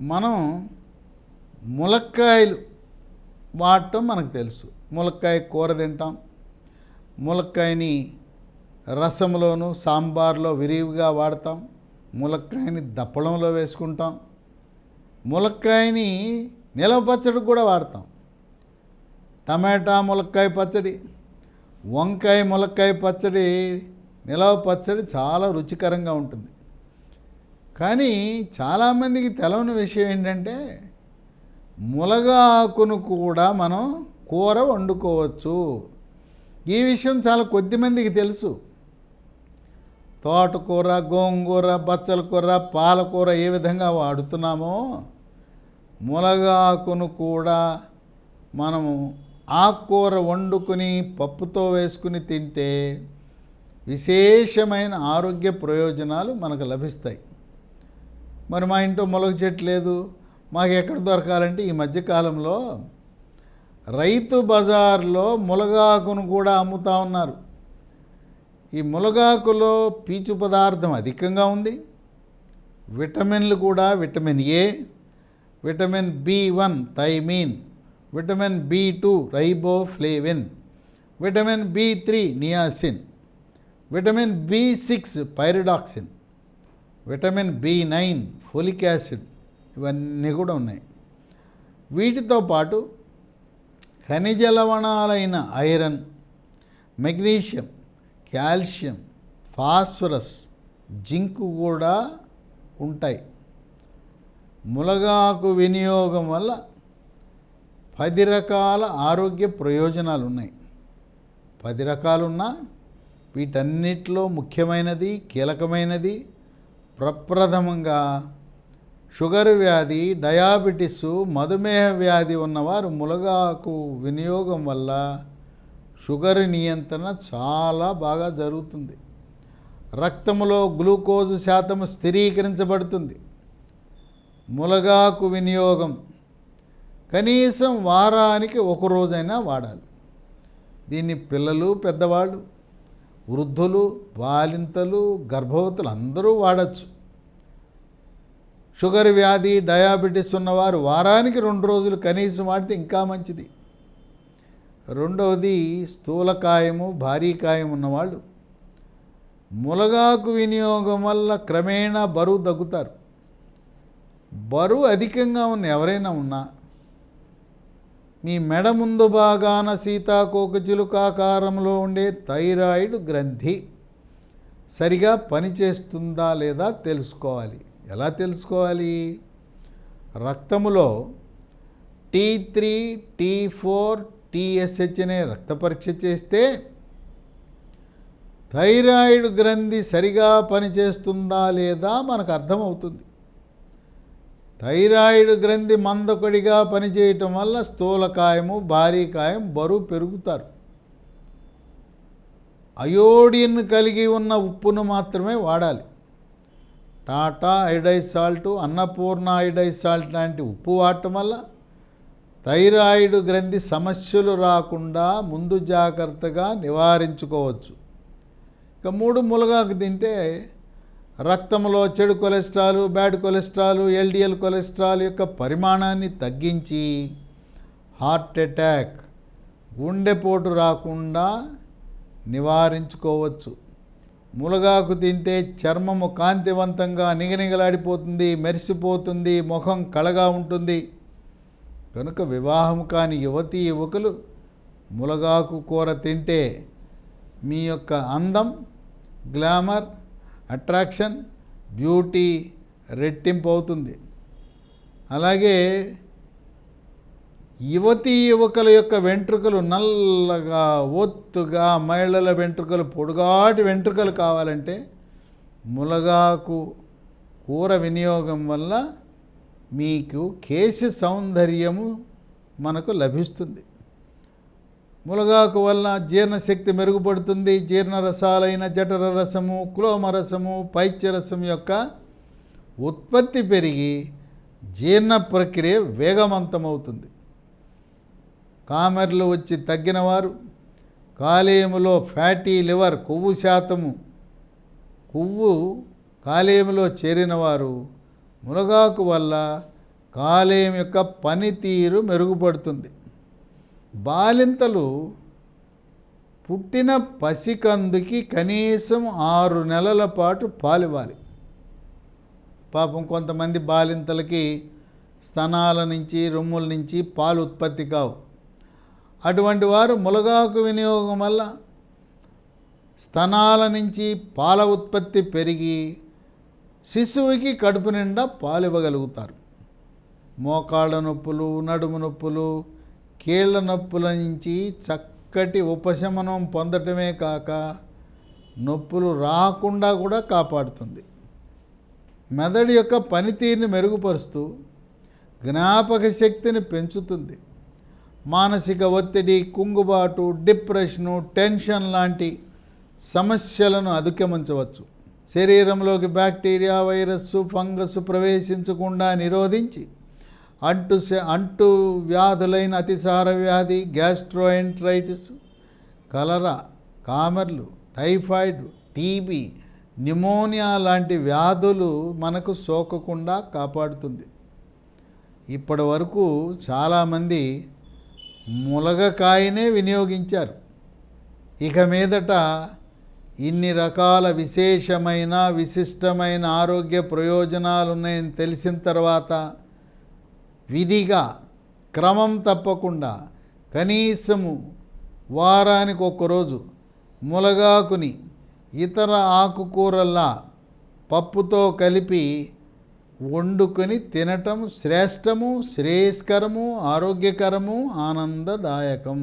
మనం ములక్కాయలు వాడటం మనకు తెలుసు. ములక్కాయ కూర తింటాం, ములక్కాయని రసంలోను సాంబార్లో విరివిగా వాడతాం, ములక్కాయని దప్పడంలో వేసుకుంటాం, ములక్కాయని నిలవ పచ్చడి కూడా వాడతాం. టమాటా ములక్కాయ పచ్చడి, వంకాయ ములక్కాయ పచ్చడి, నిలవ పచ్చడి చాలా రుచికరంగా ఉంటుంది. కానీ చాలామందికి తెలవని విషయం ఏంటంటే ములగాకును కూడా మనం కూర వండుకోవచ్చు. ఈ విషయం చాలా కొద్దిమందికి తెలుసు. తోటకూర, గోంగూర, బచ్చల కూర, పాలకూర ఏ విధంగా వాడుతున్నామో ములగాకును కూడా మనము ఆకుకూర వండుకొని పప్పుతో వేసుకుని తింటే విశేషమైన ఆరోగ్య ప్రయోజనాలు మనకు లభిస్తాయి. మరి మా ఇంట్లో ములగ చెట్టు లేదు, మాకు ఎక్కడ దొరకాలంటే ఈ మధ్యకాలంలో రైతు బజార్లో ములగాకును కూడా అమ్ముతూ ఉన్నారు. ఈ ములగాకులో పీచు పదార్థం అధికంగా ఉంది. విటమిన్లు కూడా vitamin A, vitamin B1 thiamine, vitamin B2 riboflavin, vitamin B3 niacin, vitamin B6 pyridoxine, vitamin B9 folic acid, ఇవన్నీ కూడా ఉన్నాయి. వీటితో పాటు ఖనిజ లవణాలైన iron, magnesium, calcium, phosphorus, zinc కూడా ఉంటాయి. ములగాకు వినియోగం వల్ల 10 రకాల ఆరోగ్య ప్రయోజనాలు ఉన్నాయి. 10 రకాలున్నా వీటన్నిటిలో ముఖ్యమైనది, కీలకమైనది ప్రప్రథమంగా షుగర్ వ్యాధి, డయాబెటిస్, మధుమేహ వ్యాధి ఉన్నవారు ములగాకు వినియోగం వల్ల షుగర్ నియంత్రణ చాలా బాగా జరుగుతుంది. రక్తంలో గ్లూకోజు శాతం స్థిరీకరించబడుతుంది. ములగాకు వినియోగం కనీసం వారానికి ఒక రోజైనా వాడాలి. దీన్ని పిల్లలు, పెద్దవాళ్ళు, వృద్ధులు, బాలింతలు, గర్భవతులు అందరూ వాడచ్చు. షుగర్ వ్యాధి, డయాబెటీస్ ఉన్నవారు వారానికి 2 రోజులు కనీసం వాడితే ఇంకా మంచిది. రెండవది స్థూలకాయము, భారీకాయం ఉన్నవాళ్ళు ములగాకు వినియోగం వల్ల క్రమేణా బరువు తగ్గుతారు. బరువు అధికంగా ఉన్న ఎవరైనా ఉన్నా మీ మెడ ముందు భాగాన సీతాకోకచిలుకాకారంలో ఉండే థైరాయిడ్ గ్రంథి సరిగా పనిచేస్తుందా లేదా తెలుసుకోవాలి. ఎలా తెలుసుకోవాలి? రక్తములో T3, T4, TSH అనే రక్త పరీక్ష చేస్తే థైరాయిడ్ గ్రంథి సరిగా పనిచేస్తుందా లేదా మనకు అర్థమవుతుంది. థైరాయిడ్ గ్రంథి మందకొడిగా పనిచేయటం వల్ల స్థూలకాయము, భారీకాయం బరువు పెరుగుతారు. అయోడిన్ కలిగి ఉన్న ఉప్పును మాత్రమే వాడాలి. Tata iodise salt, Annapurna iodise salt లాంటి ఉప్పు వాడటం వల్ల థైరాయిడ్ గ్రంథి సమస్యలు రాకుండా ముందు జాగ్రత్తగా నివారించుకోవచ్చు. ఇక 3 ములగాకు తింటే రక్తంలో చెడు cholesterol, bad cholesterol, LDL cholesterol యొక్క పరిమాణాన్ని తగ్గించి హార్ట్ అటాక్, గుండెపోటు రాకుండా నివారించుకోవచ్చు. ములగాకు తింటే చర్మము కాంతివంతంగా నిగనిగలాడిపోతుంది, మెరిసిపోతుంది, ముఖం కళగా ఉంటుంది. కనుక వివాహం కాని యువతీ యువకులు ములగాకు కూర తింటే మీ యొక్క అందం, గ్లామర్, అట్రాక్షన్, బ్యూటీ రెట్టింపు అవుతుంది. అలాగే యువతీ యువకుల యొక్క వెంట్రుకలు నల్లగా, ఒత్తుగా, మహిళల వెంట్రుకలు పొడుగాటి వెంట్రుకలు కావాలంటే ములగాకు కూర వినియోగం వల్ల మీకు కేశ సౌందర్యము మనకు లభిస్తుంది. ములగాకు వల్ల జీర్ణశక్తి మెరుగుపడుతుంది. జీర్ణరసాలైన జఠర రసము, క్లోమరసము, పైత్యరసం యొక్క ఉత్పత్తి పెరిగి జీర్ణ ప్రక్రియ వేగవంతమవుతుంది. కామెర్లు వచ్చి తగ్గినవారు, కాలేయములో ఫ్యాటీ లివర్, కొవ్వు కాలేయములో చేరినవారు మునగాకు వల్ల కాలేయం యొక్క పనితీరు మెరుగుపడుతుంది. బాలింతలు పుట్టిన పసికందుకి కనీసం 6 నెలల పాటు పాలివ్వాలి. పాపం కొంతమంది బాలింతలకి స్తనాల నుంచి రొమ్ముల నుంచి పాలు ఉత్పత్తి కావు. అటువంటి వారు మునగాకు వినియోగం వల్ల స్తనాల నుంచి పాల ఉత్పత్తి పెరిగి శిశువుకి కడుపు నిండా పాలు ఇవ్వగలుగుతారు. మోకాళ్ళ నొప్పులు, నడుము నొప్పులు, కీళ్ళ నొప్పుల నుంచి చక్కటి ఉపశమనం పొందటమే కాక నొప్పులు రాకుండా కూడా కాపాడుతుంది. మెదడు యొక్క పనితీరుని మెరుగుపరుస్తూ జ్ఞాపక శక్తిని పెంచుతుంది. మానసిక ఒత్తిడి, కుంగుబాటు, డిప్రెషను, టెన్షన్ లాంటి సమస్యలను అధిగమించవచ్చు. శరీరంలోకి బ్యాక్టీరియా, వైరస్సు, ఫంగస్ ప్రవేశించకుండా నిరోధించి అంటు వ్యాధులైన అతిసార వ్యాధి, గ్యాస్ట్రోఎంటరైటిస్, కలరా, కామెర్లు, టైఫాయిడ్, టీబీ, న్యూమోనియా లాంటి వ్యాధులు మనకు సోకకుండా కాపాడుతుంది. ఇప్పటి వరకు చాలామంది మునగకాయనే వినియోగించారు. ఇక మీదట ఇన్ని రకాల విశేషమైన విశిష్టమైన ఆరోగ్య ప్రయోజనాలు ఉన్నాయని తెలిసిన తర్వాత విధిగా క్రమం తప్పకుండా కనీసము వారానికి ఒక్కరోజు మునగాకుని ఇతర ఆకుకూరల్లా పప్పుతో కలిపి వండుకొని తినటం శ్రేష్టము, శ్రేయస్కరము, ఆరోగ్యకరము, ఆనందదాయకం.